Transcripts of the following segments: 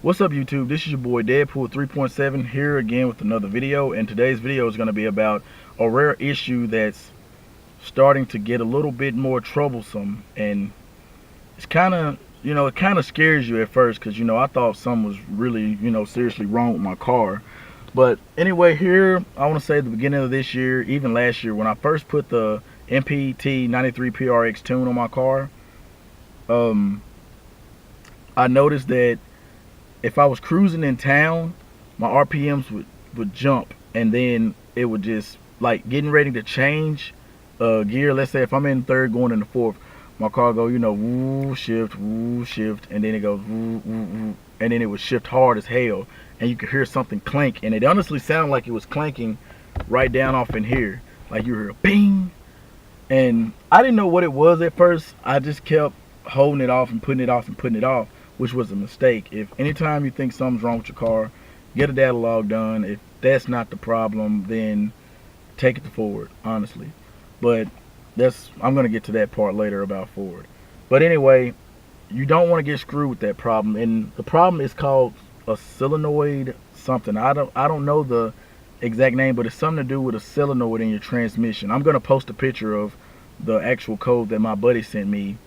What's up, YouTube? This is your boy Deadpool 3.7 here again with another video, and today's video is going to be about a rare issue that's starting to get a little bit more troublesome, and it's kind of, it kind of scares you at first because, I thought something was really, seriously wrong with my car. But anyway, here, I want to say the beginning of this year, even last year, when I first put the MPT 93 PRX tune on my car, I noticed that if I was cruising in town, my RPMs would jump, and then it would just, like, getting ready to change gear. Let's say if I'm in third going into fourth, my car go, woo, shift, and then it goes woo, woo, woo, and then it would shift hard as hell, and you could hear something clank, and it honestly sounded like it was clanking right down off in here, like you hear a bing, and I didn't know what it was at first. I just kept holding it off and putting it off and putting it off, which was a mistake. If anytime you think something's wrong with your car, get a data log done. If that's not the problem, then take it to Ford, honestly. But I'm gonna get to that part later about Ford. But anyway, you don't want to get screwed with that problem, and the problem is called a solenoid something. I don't know the exact name, but it's something to do with a solenoid in your transmission. I'm gonna post a picture of the actual code that my buddy sent me,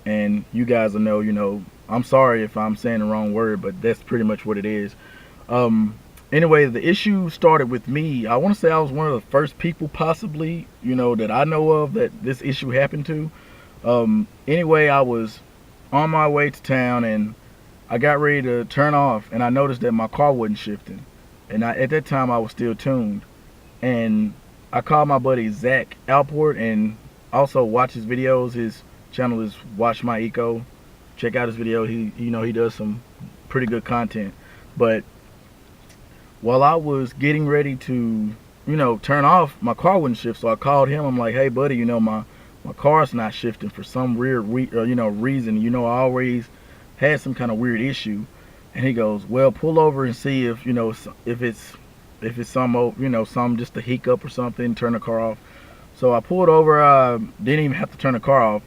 and you guys will know, I'm sorry if I'm saying the wrong word, but that's pretty much what it is. Anyway, the issue started with me. I want to say I was one of the first people possibly, that I know of that this issue happened to. Anyway, I was on my way to town, and I got ready to turn off, and I noticed that my car wasn't shifting. And at that time, I was still tuned. And I called my buddy Zach Alport, and also watch his videos. His channel is Watch My Eco. Check out his video. He does some pretty good content. But while I was getting ready to, turn off, my car wouldn't shift. So I called him. I'm like, hey buddy, my car's not shifting for some weird reason. I always had some kind of weird issue. And he goes, well, pull over and see if it's some just a hiccup or something. Turn the car off. So I pulled over. Didn't even have to turn the car off.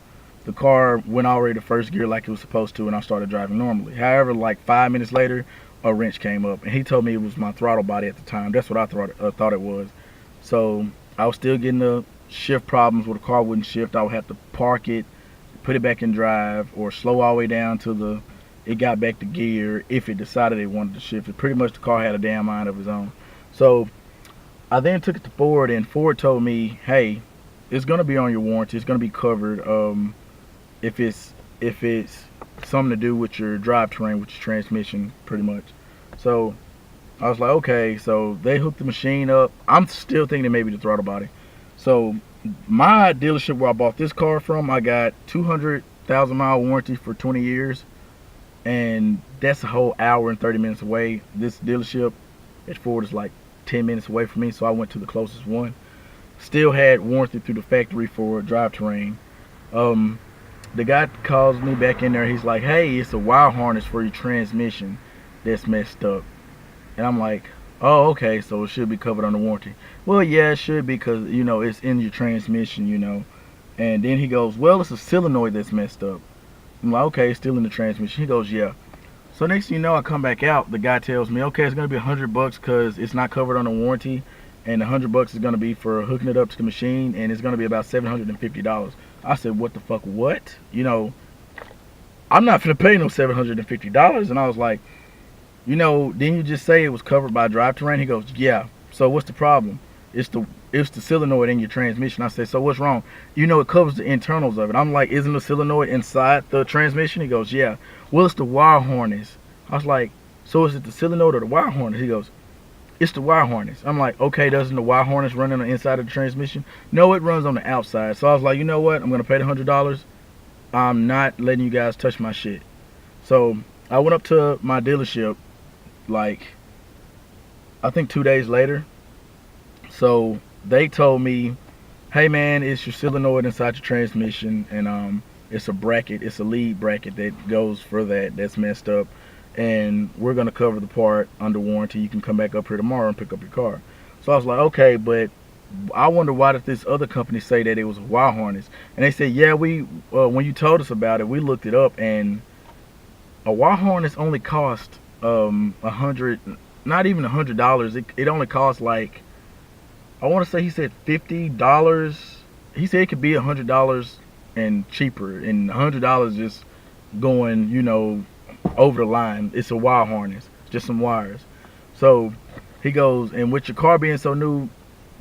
The car went already to first gear like it was supposed to, and I started driving normally. However, like 5 minutes later, a wrench came up, and he told me it was my throttle body at the time. That's what I thought it was. So I was still getting the shift problems where the car wouldn't shift. I would have to park it, put it back in drive, or slow all the way down to it got back to gear if it decided it wanted to shift. It pretty much, the car had a damn mind of its own. So I then took it to Ford, and Ford told me, hey, it's gonna be on your warranty. It's gonna be covered. If it's something to do with your drivetrain, with your transmission, pretty much. So I was like, okay. So they hooked the machine up. I'm still thinking maybe the throttle body. So my dealership where I bought this car from, I got 200,000 mile warranty for 20 years, and that's a whole hour and 30 minutes away. This dealership at Ford is like 10 minutes away from me, so I went to the closest one. Still had warranty through the factory for drivetrain. The guy calls me back in there. He's like, hey, it's a wire harness for your transmission that's messed up. And I'm like, oh, okay, so it should be covered under warranty. Well, yeah, it should be because, it's in your transmission, And then he goes, well, it's a solenoid that's messed up. I'm like, okay, it's still in the transmission. He goes, yeah. So next thing you know, I come back out. The guy tells me, okay, it's going to be $100 because it's not covered under warranty. And $100 is going to be for hooking it up to the machine, and it's going to be about $750. I said, what the fuck, what? I'm not going to pay no $750. And I was like, didn't you just say it was covered by drivetrain? He goes, yeah. So what's the problem? It's the solenoid in your transmission. I said, so what's wrong? It covers the internals of it. I'm like, isn't the solenoid inside the transmission? He goes, yeah. Well, it's the wire harness. I was like, so is it the solenoid or the wire harness? He goes, it's the wire harness. I'm like, okay, doesn't the wire harness run on the inside of the transmission? No, it runs on the outside. So I was like, you know what? I'm going to pay the $100. I'm not letting you guys touch my shit. So I went up to my dealership, like, I think 2 days later. So they told me, hey man, it's your solenoid inside your transmission, and it's a bracket, it's a lead bracket that goes for that's messed up, and we're gonna cover the part under warranty. You can come back up here tomorrow and pick up your car. So I was like, okay, but I wonder why did this other company say that it was a wire harness? And they said, yeah, when you told us about it, we looked it up, and a wire harness only cost $100, not even $100. It only costs like, I want to say he said $50. He said it could be $100 and cheaper, and $100 just going, over the line. It's a wire harness, just some wires. So he goes, and with your car being so new,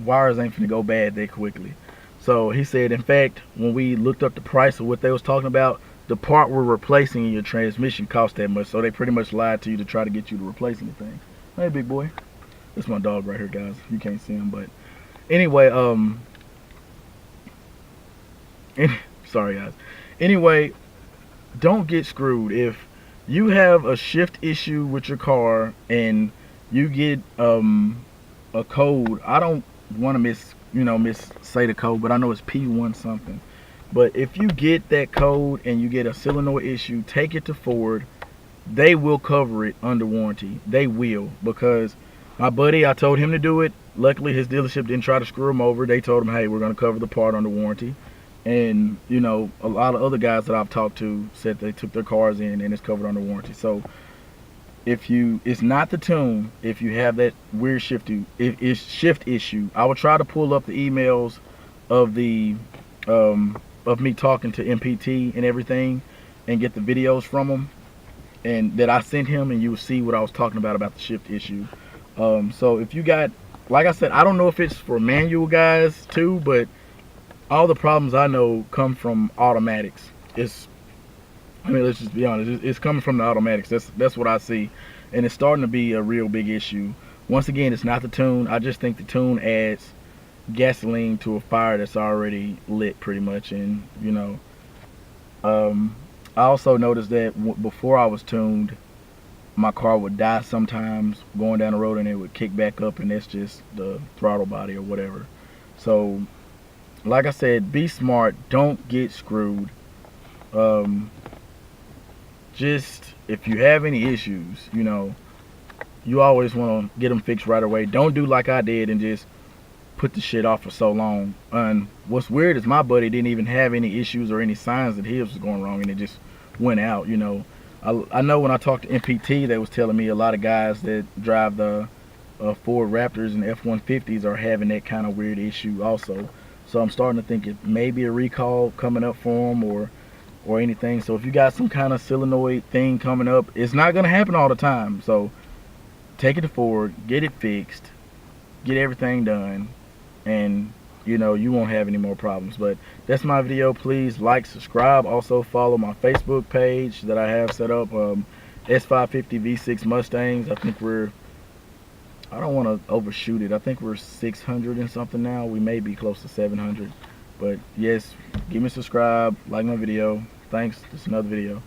wires ain't finna go bad that quickly. So he said, in fact, when we looked up the price of what they was talking about, the part we're replacing in your transmission cost that much. So they pretty much lied to you to try to get you to replace anything. Hey, big boy. That's my dog right here, guys. You can't see him, but anyway, sorry guys. Anyway, don't get screwed. If you have a shift issue with your car and you get a code, I don't want to miss say the code, but I know it's P1 something. But if you get that code and you get a solenoid issue, take it to Ford. They will cover it under warranty. They will, because my buddy, I told him to do it. Luckily, his dealership didn't try to screw him over. They told him, hey, we're going to cover the part under warranty. And, a lot of other guys that I've talked to said they took their cars in and it's covered under warranty. So it's not the tune. If you have that weird shift issue, I would try to pull up the emails of of me talking to MPT and everything, and get the videos from them, and that I sent him, and you will see what I was talking about the shift issue. So if you got, like I said, I don't know if it's for manual guys too, but all the problems I know come from automatics. Let's just be honest. It's coming from the automatics. That's what I see, and it's starting to be a real big issue. Once again, it's not the tune. I just think the tune adds gasoline to a fire that's already lit, pretty much. And I also noticed that before I was tuned, my car would die sometimes going down the road, and it would kick back up, and that's just the throttle body or whatever. So, like I said, be smart. Don't get screwed. Just if you have any issues, you always want to get them fixed right away. Don't do like I did and just put the shit off for so long. And what's weird is my buddy didn't even have any issues or any signs that his was going wrong, and it just went out. I know when I talked to MPT, they was telling me a lot of guys that drive the Ford Raptors and F-150s are having that kind of weird issue also. So I'm starting to think it may be a recall coming up for them, or anything. So if you got some kind of solenoid thing coming up, it's not going to happen all the time. So take it to Ford, get it fixed, get everything done, and you won't have any more problems. But that's my video. Please like, subscribe. Also follow my Facebook page that I have set up, S550 V6 Mustangs. I think I don't want to overshoot it. I think we're 600 and something now. We may be close to 700. But yes, give me a subscribe, like my video. Thanks. This is another video.